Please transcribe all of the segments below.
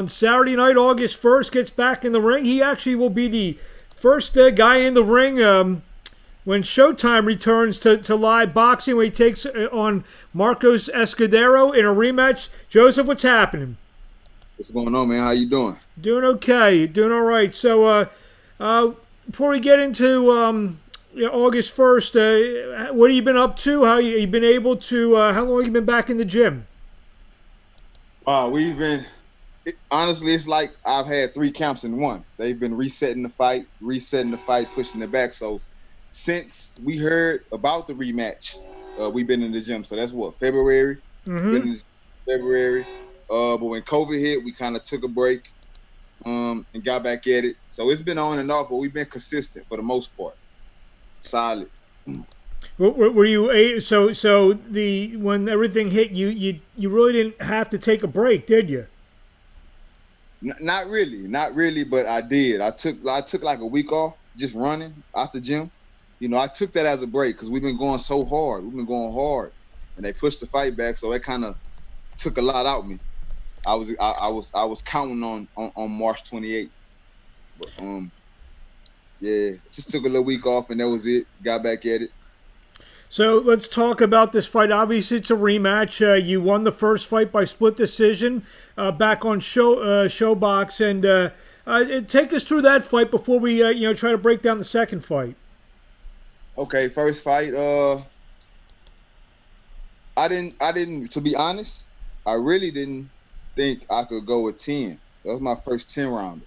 On Saturday night, August 1st, gets back in the ring. He actually will be the first guy in the ring when Showtime returns to live boxing, when he takes on Marcos Escudero in a rematch. Joseph, what's happening? What's going on, man? How you doing? Doing okay. Doing all right. So before we get into August 1st, what have you been up to? How you been able to, how long have you been back in the gym? We've been, honestly, it's like I've had 3 camps in one. They've been resetting the fight, pushing it back. So since we heard about the rematch, we've been in the gym. So that's what, February? Mm-hmm. Been in February. But when COVID hit, we kind of took a break and got back at it. So it's been on and off, but we've been consistent for the most part. Solid. Were you so the when everything hit you really didn't have to take a break, did you? Not really, but I did. I took like a week off just running out the gym. You know, I took that as a break because we've been going so hard. We've been going hard, and they pushed the fight back, so it kind of took a lot out of me. I was counting on March 28th, but yeah, just took a little week off, and that was it. Got back at it. So let's talk about this fight. Obviously, it's a rematch. You won the first fight by split decision back on Showbox, and take us through that fight before we try to break down the second fight. Okay, first fight. I didn't. To be honest, I really didn't think I could go with 10. That was my first 10 rounder.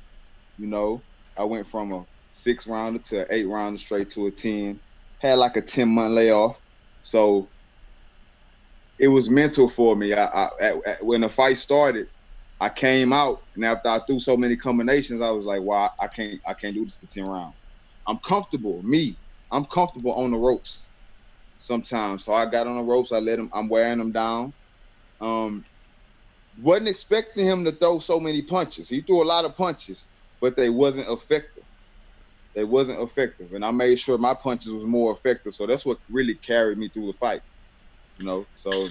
You know, I went from a 6 rounder to an 8 rounder straight to a 10. Had like a 10-month layoff, so it was mental for me. When the fight started, I came out, and after I threw so many combinations, I was like, "Wow, I can't do this for 10 rounds." I'm comfortable on the ropes sometimes. So I got on the ropes. I'm wearing them down. Wasn't expecting him to throw so many punches. He threw a lot of punches, but they wasn't effective. And I made sure my punches was more effective. So that's what really carried me through the fight. You know, so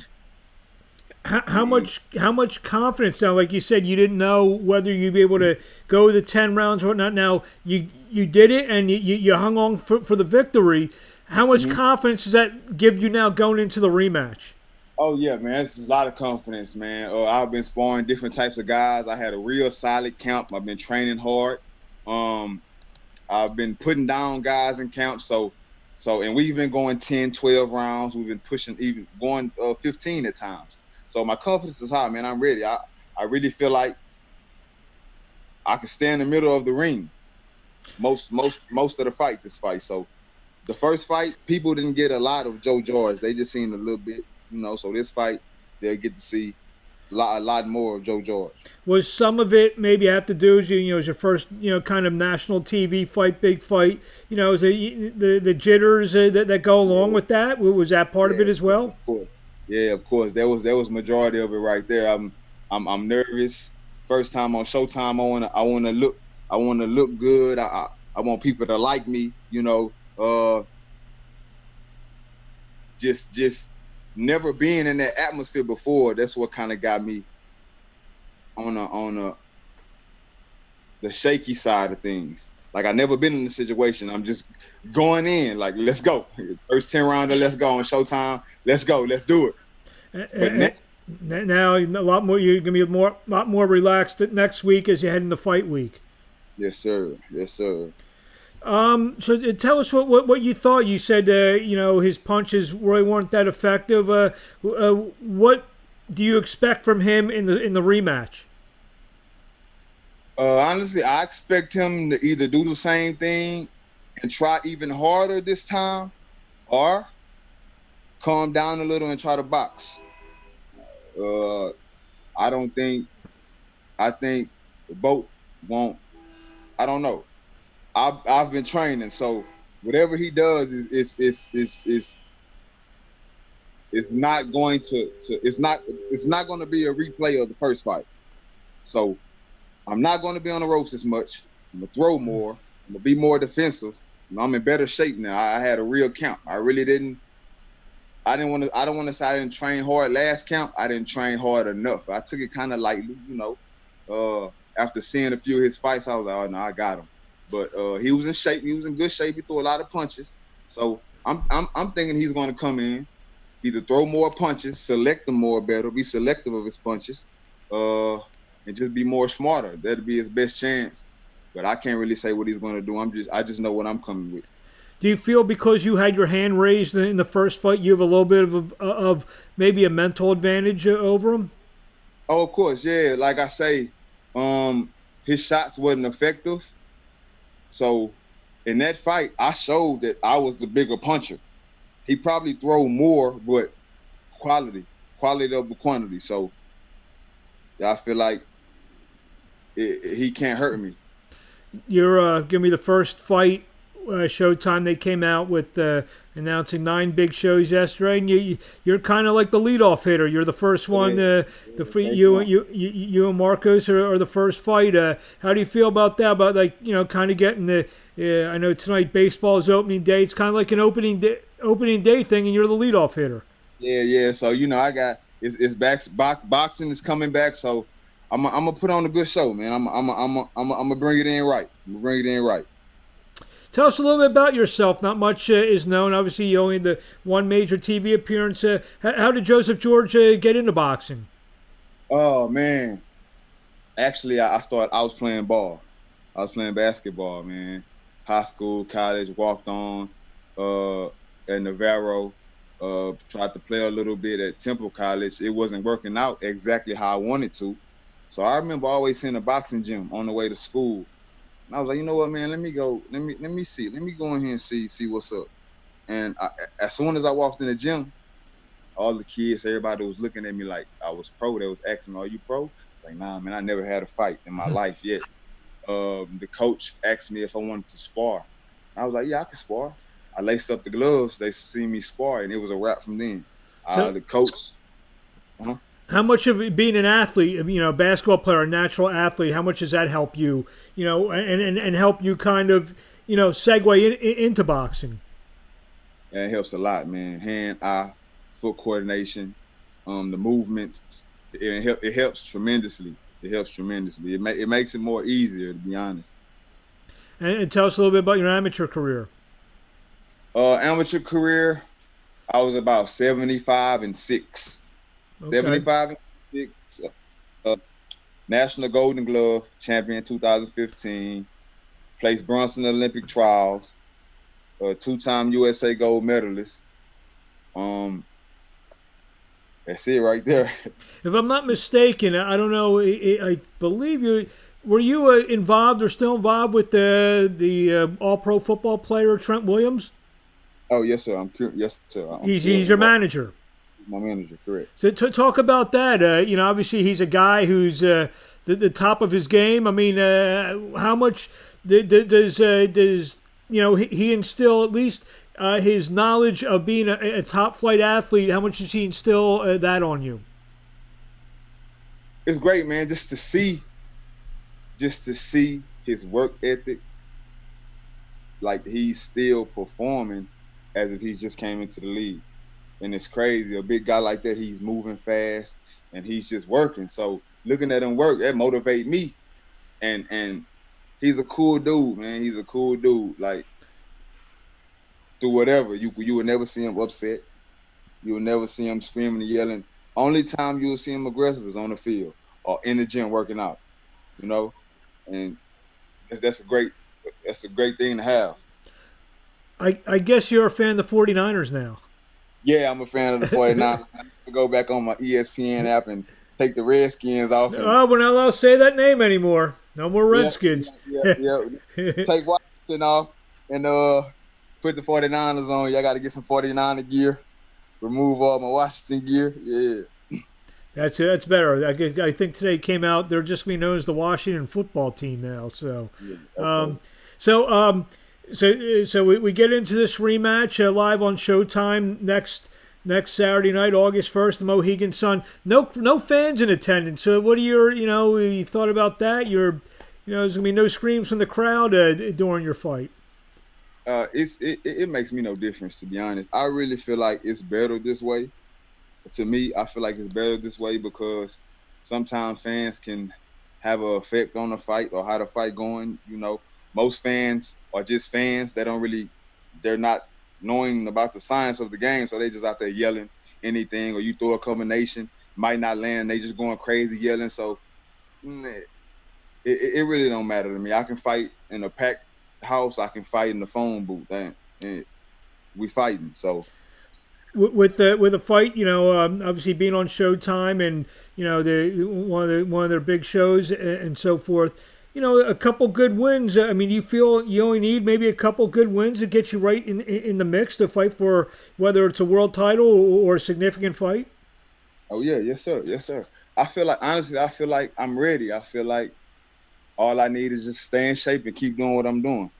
how much confidence now? Like you said, you didn't know whether you'd be able to go the 10 rounds or whatnot. Now you did it, and you hung on for the victory. How much confidence does that give you now going into the rematch? Oh yeah, man, it's a lot of confidence, man. I've been sparring different types of guys. I had a real solid camp. I've been training hard. I've been putting down guys in camp. So, and we've been going 10, 12 rounds. We've been pushing, even going 15 at times. So my confidence is high, man. I'm ready. I really feel like I can stay in the middle of the ring most of the fight, this fight. So the first fight, people didn't get a lot of Joe George. They just seen a little bit, you know. So this fight, they'll get to see a lot more of Joe George. Was some of it maybe have to do with as your first kind of national TV fight, big fight? Is it the jitters that go along with that? Was that part of it as well? Of course. Yeah, of course. There was majority of it right there. I'm nervous. First time on Showtime. I want to look good. I want people to like me. You know, just never being in that atmosphere before. That's what kind of got me on the shaky side of things. Like, I never been in this situation. I'm just going in like, let's go. First 10 rounder, let's go on Showtime. Let's go. Let's do it. But now a lot more. You're gonna be a lot more relaxed next week as you head into fight week. Yes, sir. Yes, sir. So tell us what you thought. You said his punches really weren't that effective. What do you expect from him in the rematch? Honestly, I expect him to either do the same thing and try even harder this time, or calm down a little and try to box. I think both won't. I don't know. I've been training, so whatever he does is not going it's not going to be a replay of the first fight. So I'm not going to be on the ropes as much. I'm gonna throw more. I'm gonna be more defensive. I'm in better shape now. I had a real camp. I don't want to say I didn't train hard last camp. I didn't train hard enough. I took it kind of lightly, After seeing a few of his fights, I was like, oh no, I got him. But he was in shape. He was in good shape. He threw a lot of punches. So I'm thinking he's going to come in, either throw more punches, select them more better, be selective of his punches, and just be more smarter. That'd be his best chance. But I can't really say what he's going to do. I just know what I'm coming with. Do you feel because you had your hand raised in the first fight, you have a little bit of maybe a mental advantage over him? Oh, of course, yeah. Like I say, his shots wasn't effective. So in that fight, I showed that I was the bigger puncher. He probably throw more, but quality over quantity. So I feel like he can't hurt me. You're giving me the first fight. Showtime, they came out with announcing 9 big shows yesterday, and you're kind of like the leadoff hitter. You're the first one. You and Marcos are the first fight. How do you feel about that? About kind of getting the. I know tonight baseball is opening day. It's kind of like an opening day thing, and you're the leadoff hitter. Yeah. So I got it's back. Boxing is coming back. So I'm gonna put on a good show, man. I'm gonna bring it in right. Tell us a little bit about yourself. Not much is known. Obviously, you only had the one major TV appearance. How did Joseph George get into boxing? Oh, man. Actually, I was playing ball. I was playing basketball, man. High school, college, walked on at Valero. Tried to play a little bit at Temple College. It wasn't working out exactly how I wanted to. So I remember always seeing a boxing gym on the way to school. I was like, you know what, man? Let me go in here and see what's up. And as soon as I walked in the gym, all the kids, everybody was looking at me like I was pro. They was asking me, "Are you pro?" Like, nah, man, I never had a fight in my life yet. The coach asked me if I wanted to spar. I was like, yeah, I can spar. I laced up the gloves. They see me spar, and it was a wrap from then. The coach. How much of it being an athlete, a basketball player, a natural athlete, how much does that help you, and help you kind of, segue into boxing? Yeah, it helps a lot, man. Hand, eye, foot coordination, the movements. It helps tremendously. It makes it more easier, to be honest. And tell us a little bit about your amateur career. Amateur career, I was about 75-6. Okay. 75-6. National Golden Glove champion 2015. Placed bronze in the Olympic trials. 2-time USA gold medalist. That's it right there. If I'm not mistaken, I don't know. I believe were you involved or still involved with the All-Pro football player Trent Williams? Oh yes, sir. Yes, sir. He's your manager. My manager, correct. So to talk about that, obviously he's a guy who's the top of his game. I mean, how much does he instill at least his knowledge of being a top flight athlete? How much does he instill that on you? It's great, man. Just to see his work ethic, like he's still performing as if he just came into the league. And it's crazy. A big guy like that, he's moving fast and he's just working. So looking at him work, that motivate me. And he's a cool dude, man. He's a cool dude. Like, through whatever, you will never see him upset. You will never see him screaming and yelling. Only time you will see him aggressive is on the field or in the gym working out. And that's a great thing to have. I guess you're a fan of the 49ers now. Yeah, I'm a fan of the 49ers. I have to go back on my ESPN app and take the Redskins off. Oh, we're not allowed to say that name anymore. No more Redskins. Yeah. Take Washington off and put the 49ers on. Y'all got to get some 49er gear. Remove all my Washington gear. Yeah. That's better. I think today came out. They're just going to be known as the Washington football team now. So, So we get into this rematch live on Showtime next Saturday night, August 1st, the Mohegan Sun. No fans in attendance. So what are you thought about that? There's going to be no screams from the crowd during your fight. It makes me no difference, to be honest. I really feel like it's better this way. To me, I feel like it's better this way because sometimes fans can have an effect on the fight or how the fight going. You know, most fans are just fans. They're not knowing about the science of the game, so they just out there yelling anything, or you throw a combination, might not land, they just going crazy yelling. So it really don't matter to me. I can fight in a packed house. I can fight in the phone booth. And we fighting. So with the fight, you know, obviously being on Showtime and you know one of their big shows and so forth. You know, a couple good wins. I mean, you feel you only need maybe a couple good wins to get you right in the mix to fight for whether it's a world title or a significant fight. Oh yeah, yes sir, yes sir. I feel like honestly, I feel like I'm ready. I feel like all I need is just stay in shape and keep doing what I'm doing.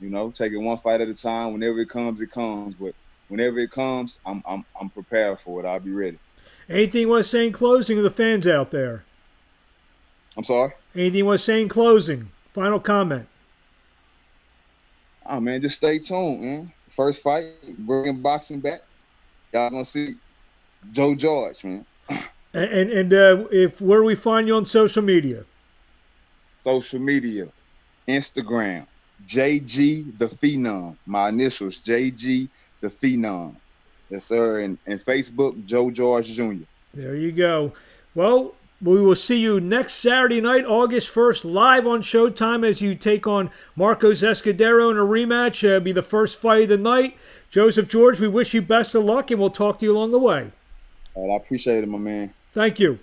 You know, take it one fight at a time. Whenever it comes, it comes. But whenever it comes, I'm prepared for it. I'll be ready. Anything you want to say in closing to the fans out there? I'm sorry? Anything you want to say in closing? Final comment. Oh man, just stay tuned, man. First fight, bringing boxing back. Y'all gonna see Joe George, man. And if where do we find you on social media? Social media, Instagram, JG the Phenom. My initials, JG the Phenom. Yes, sir. And Facebook, Joe George Jr. There you go. Well, we will see you next Saturday night, August 1st, live on Showtime as you take on Marcos Escudero in a rematch. Be the first fight of the night. Joseph George, we wish you best of luck, and we'll talk to you along the way. All right, I appreciate it, my man. Thank you.